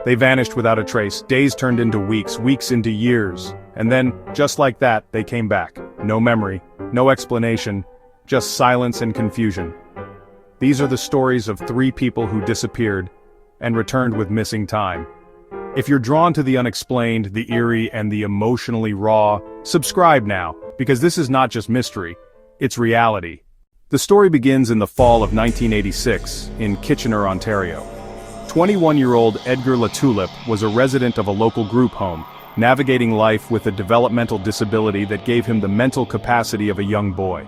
They vanished without a trace. Days turned into weeks, weeks into years. And then, just like that, they came back. No memory, no explanation, just silence and confusion. These are the stories of 3 people who disappeared and returned with missing time. If you're drawn to the unexplained, the eerie, and the emotionally raw, subscribe now, because this is not just mystery, it's reality. The story begins in the fall of 1986, in Kitchener, Ontario. 21-year-old Edgar Latulip was a resident of a local group home, navigating life with a developmental disability that gave him the mental capacity of a young boy.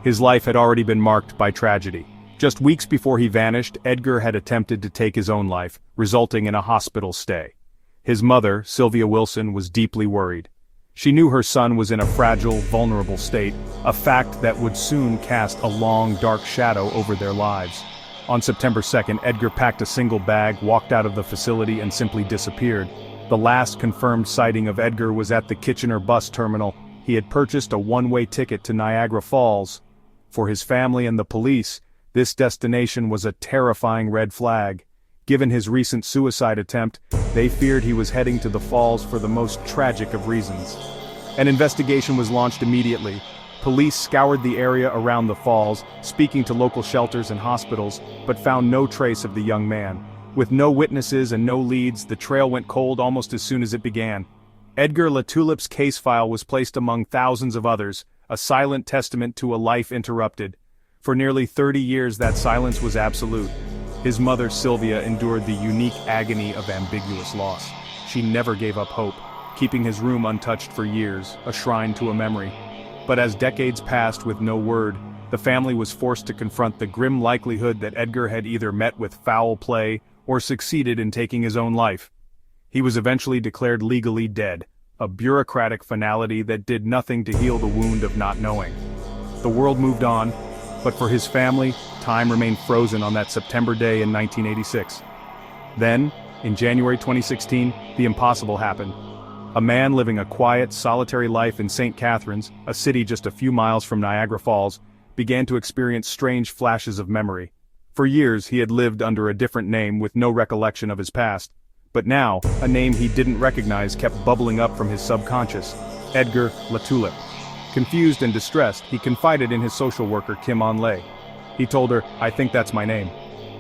His life had already been marked by tragedy. Just weeks before he vanished, Edgar had attempted to take his own life, resulting in a hospital stay. His mother, Sylvia Wilson, was deeply worried. She knew her son was in a fragile, vulnerable state, a fact that would soon cast a long, dark shadow over their lives. On September 2nd, Edgar packed a single bag, walked out of the facility, and simply disappeared. The last confirmed sighting of Edgar was at the Kitchener bus terminal. He had purchased a one-way ticket to Niagara Falls. For his family and the police, this destination was a terrifying red flag. Given his recent suicide attempt, they feared he was heading to the falls for the most tragic of reasons. An investigation was launched immediately. Police scoured the area around the falls, speaking to local shelters and hospitals, but found no trace of the young man. With no witnesses and no leads, the trail went cold almost as soon as it began. Edgar Latulip's case file was placed among thousands of others, a silent testament to a life interrupted. For nearly 30 years that silence was absolute. His mother Sylvia endured the unique agony of ambiguous loss. She never gave up hope, keeping his room untouched for years, a shrine to a memory. But as decades passed with no word, the family was forced to confront the grim likelihood that Edgar had either met with foul play or succeeded in taking his own life. He was eventually declared legally dead, a bureaucratic finality that did nothing to heal the wound of not knowing. The world moved on, but for his family, time remained frozen on that September day in 1986. Then, in January 2016, the impossible happened. A man living a quiet, solitary life in St. Catharines, a city just a few miles from Niagara Falls, began to experience strange flashes of memory. For years he had lived under a different name with no recollection of his past. But now, a name he didn't recognize kept bubbling up from his subconscious: Edgar Latulip. Confused and distressed, he confided in his social worker Kim Onlay. He told her, "I think that's my name."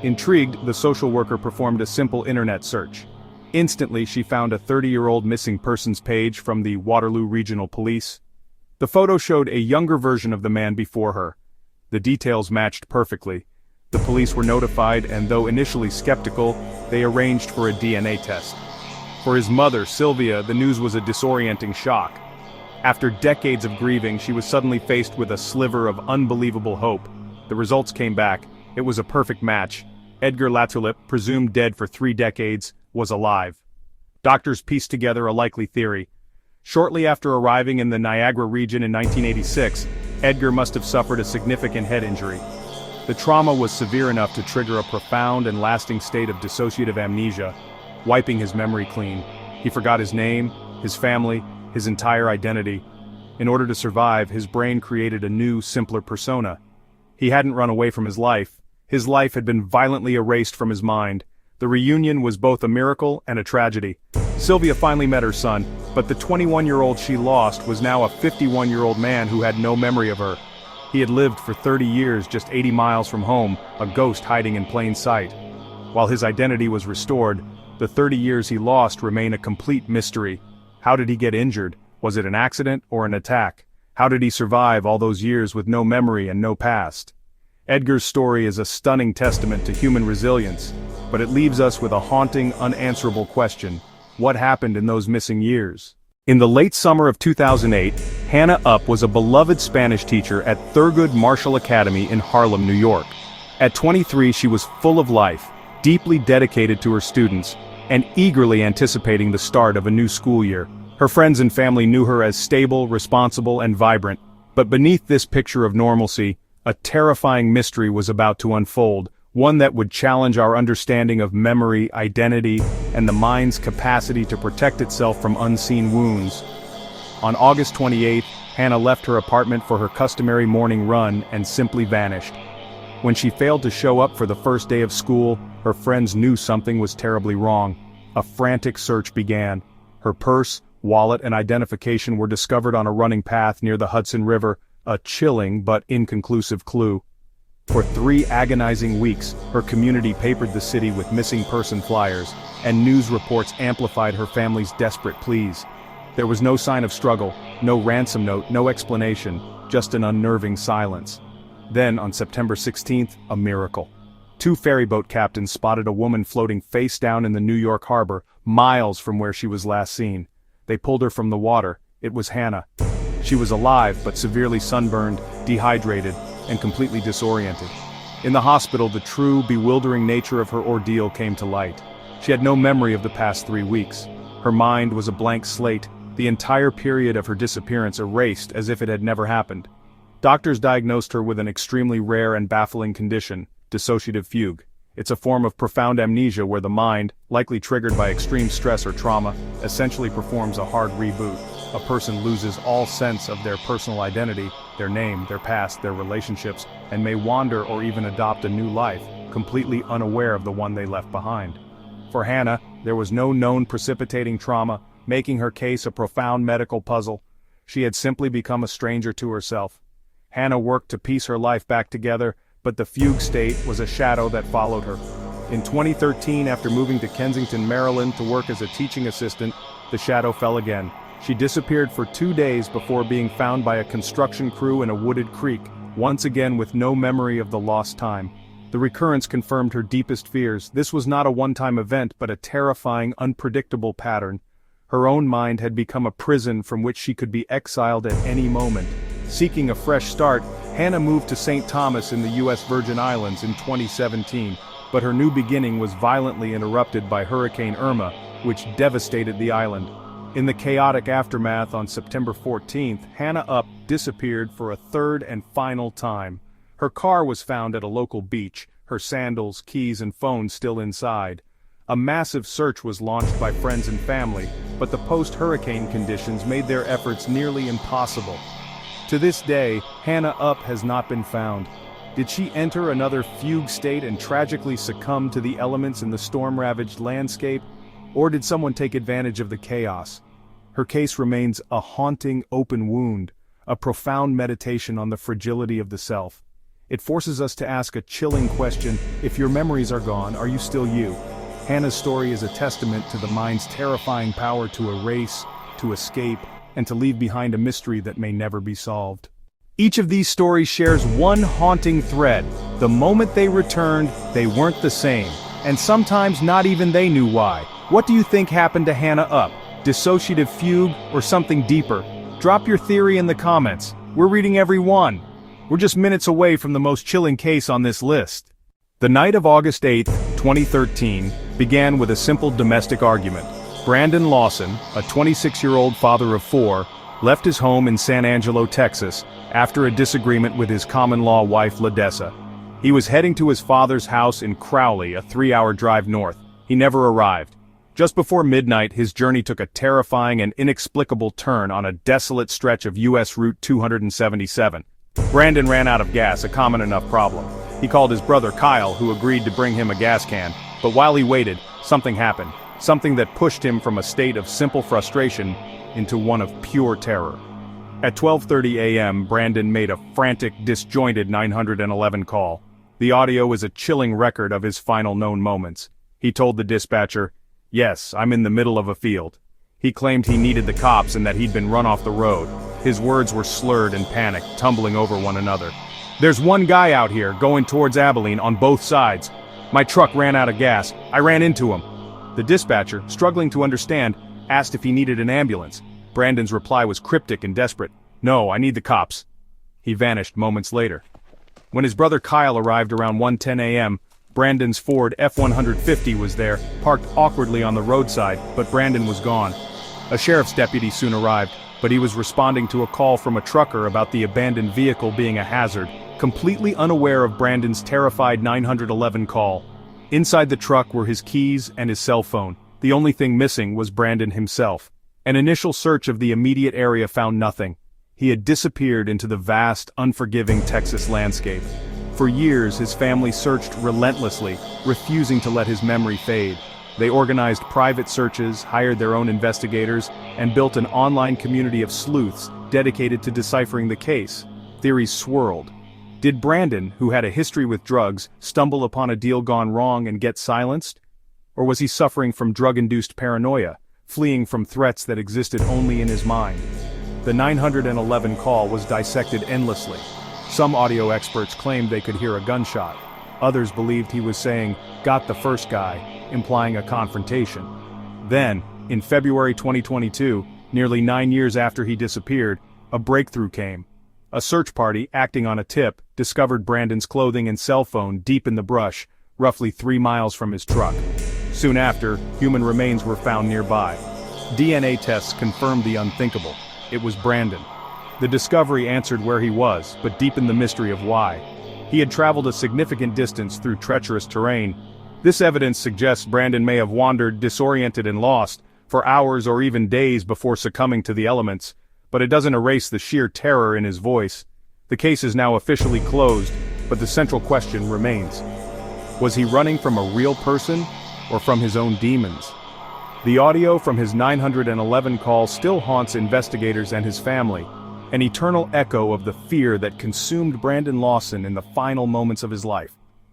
Intrigued, the social worker performed a simple internet search. Instantly she found a 30-year-old missing persons page from the Waterloo Regional Police. The photo showed a younger version of the man before her. The details matched perfectly. The police were notified, and though initially skeptical, they arranged for a DNA test. For his mother, Sylvia, the news was a disorienting shock. After decades of grieving, she was suddenly faced with a sliver of unbelievable hope. The results came back. It was a perfect match. Edgar Latulip, presumed dead for 3 decades, was alive. Doctors pieced together a likely theory. Shortly after arriving in the Niagara region in 1986, Edgar must have suffered a significant head injury. The trauma was severe enough to trigger a profound and lasting state of dissociative amnesia, wiping his memory clean. He forgot his name, his family, his entire identity. In order to survive, his brain created a new, simpler persona. He hadn't run away from his life. His life had been violently erased from his mind. The reunion was both a miracle and a tragedy. Sylvia finally met her son, but the 21-year-old she lost was now a 51-year-old man who had no memory of her. He had lived for 30 years just 80 miles from home, a ghost hiding in plain sight. While his identity was restored, the 30 years he lost remain a complete mystery. How did he get injured? Was it an accident or an attack? How did he survive all those years with no memory and no past? Edgar's story is a stunning testament to human resilience, but it leaves us with a haunting, unanswerable question: what happened in those missing years? In the late summer of 2008, Hannah Upp was a beloved Spanish teacher at Thurgood Marshall Academy in Harlem, New York. At 23, she was full of life, deeply dedicated to her students, and eagerly anticipating the start of a new school year. Her friends and family knew her as stable, responsible, and vibrant, but beneath this picture of normalcy, a terrifying mystery was about to unfold, one that would challenge our understanding of memory, identity, and the mind's capacity to protect itself from unseen wounds. On August 28th, Hannah left her apartment for her customary morning run and simply vanished. When she failed to show up for the first day of school, her friends knew something was terribly wrong. A frantic search began. Her purse, wallet, and identification were discovered on a running path near the Hudson River, a chilling but inconclusive clue. For 3 agonizing weeks, her community papered the city with missing person flyers, and news reports amplified her family's desperate pleas. There was no sign of struggle, no ransom note, no explanation, just an unnerving silence. Then, on September 16th, a miracle. 2 ferryboat captains spotted a woman floating face down in the New York harbor, miles from where she was last seen. They pulled her from the water. It was Hannah. She was alive, but severely sunburned, dehydrated, and completely disoriented. In the hospital, the true, bewildering nature of her ordeal came to light. She had no memory of the past 3 weeks. Her mind was a blank slate, the entire period of her disappearance erased as if it had never happened. Doctors diagnosed her with an extremely rare and baffling condition, dissociative fugue. It's a form of profound amnesia where the mind, likely triggered by extreme stress or trauma, essentially performs a hard reboot. A person loses all sense of their personal identity, their name, their past, their relationships, and may wander or even adopt a new life, completely unaware of the one they left behind. For Hannah, there was no known precipitating trauma, making her case a profound medical puzzle. She had simply become a stranger to herself. Hannah worked to piece her life back together, but the fugue state was a shadow that followed her. In 2013, after moving to Kensington, Maryland to work as a teaching assistant, the shadow fell again. She disappeared for 2 days before being found by a construction crew in a wooded creek, once again with no memory of the lost time. The recurrence confirmed her deepest fears. This was not a one-time event, but a terrifying, unpredictable pattern. Her own mind had become a prison from which she could be exiled at any moment. Seeking a fresh start, Hannah moved to St. Thomas in the U.S. Virgin Islands in 2017, but her new beginning was violently interrupted by Hurricane Irma, which devastated the island. In the chaotic aftermath on September 14th, Hannah Upp disappeared for a third and final time. Her car was found at a local beach, her sandals, keys, and phone still inside. A massive search was launched by friends and family, but the post-hurricane conditions made their efforts nearly impossible. To this day, Hannah Upp has not been found. Did she enter another fugue state and tragically succumb to the elements in the storm-ravaged landscape? Or did someone take advantage of the chaos? Her case remains a haunting open wound, a profound meditation on the fragility of the self. It forces us to ask a chilling question: if your memories are gone, are you still you? Hannah's story is a testament to the mind's terrifying power to erase, to escape, and to leave behind a mystery that may never be solved. Each of these stories shares one haunting thread. The moment they returned, they weren't the same, and sometimes not even they knew why. What do you think happened to Hannah Upp? Dissociative fugue, or something deeper? Drop your theory in the comments. We're reading every one. We're just minutes away from the most chilling case on this list. The night of August 8, 2013, began with a simple domestic argument. Brandon Lawson, a 26-year-old father of 4, left his home in San Angelo, Texas, after a disagreement with his common-law wife LaDessa. He was heading to his father's house in Crowley, a 3-hour drive north. He never arrived. Just before midnight, his journey took a terrifying and inexplicable turn on a desolate stretch of U.S. Route 277. Brandon ran out of gas, a common enough problem. He called his brother Kyle, who agreed to bring him a gas can, but while he waited, something happened. Something that pushed him from a state of simple frustration into one of pure terror. At 12:30 a.m., Brandon made a frantic, disjointed 911 call. The audio is a chilling record of his final known moments. He told the dispatcher, "Yes, I'm in the middle of a field." He claimed he needed the cops and that he'd been run off the road. His words were slurred and panicked, tumbling over one another. "There's one guy out here, going towards Abilene on both sides. My truck ran out of gas. I ran into him." The dispatcher, struggling to understand, asked if he needed an ambulance. Brandon's reply was cryptic and desperate. "No, I need the cops." He vanished moments later. When his brother Kyle arrived around 1:10 a.m., Brandon's Ford F-150 was there, parked awkwardly on the roadside, but Brandon was gone. A sheriff's deputy soon arrived, but he was responding to a call from a trucker about the abandoned vehicle being a hazard, completely unaware of Brandon's terrified 911 call. Inside the truck were his keys and his cell phone. The only thing missing was Brandon himself. An initial search of the immediate area found nothing. He had disappeared into the vast, unforgiving Texas landscape. For years, his family searched relentlessly, refusing to let his memory fade. They organized private searches, hired their own investigators, and built an online community of sleuths dedicated to deciphering the case. Theories swirled. Did Brandon, who had a history with drugs, stumble upon a deal gone wrong and get silenced? Or was he suffering from drug-induced paranoia, fleeing from threats that existed only in his mind? The 911 call was dissected endlessly. Some audio experts claimed they could hear a gunshot. Others believed he was saying, "Got the first guy," implying a confrontation. Then, in February 2022, nearly 9 years after he disappeared, a breakthrough came. A search party, acting on a tip, discovered Brandon's clothing and cell phone deep in the brush, roughly 3 miles from his truck. Soon after, human remains were found nearby. DNA tests confirmed the unthinkable. It was Brandon. The discovery answered where he was, but deepened the mystery of why. He had traveled a significant distance through treacherous terrain. This evidence suggests Brandon may have wandered, disoriented and lost, for hours or even days before succumbing to the elements, but it doesn't erase the sheer terror in his voice. The case is now officially closed, but the central question remains. Was he running from a real person, or from his own demons? The audio from his 911 call still haunts investigators and his family, an eternal echo of the fear that consumed Brandon Lawson in the final moments of his life.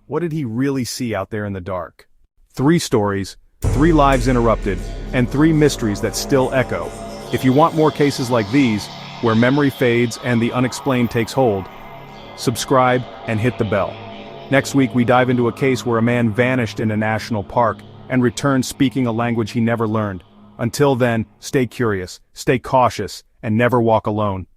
What did he really see out there in the dark? 3 stories, 3 lives interrupted, and 3 mysteries that still echo. If you want more cases like these, where memory fades and the unexplained takes hold, subscribe and hit the bell. Next week we dive into a case where a man vanished in a national park and returned speaking a language he never learned. Until then, stay curious, stay cautious, and never walk alone.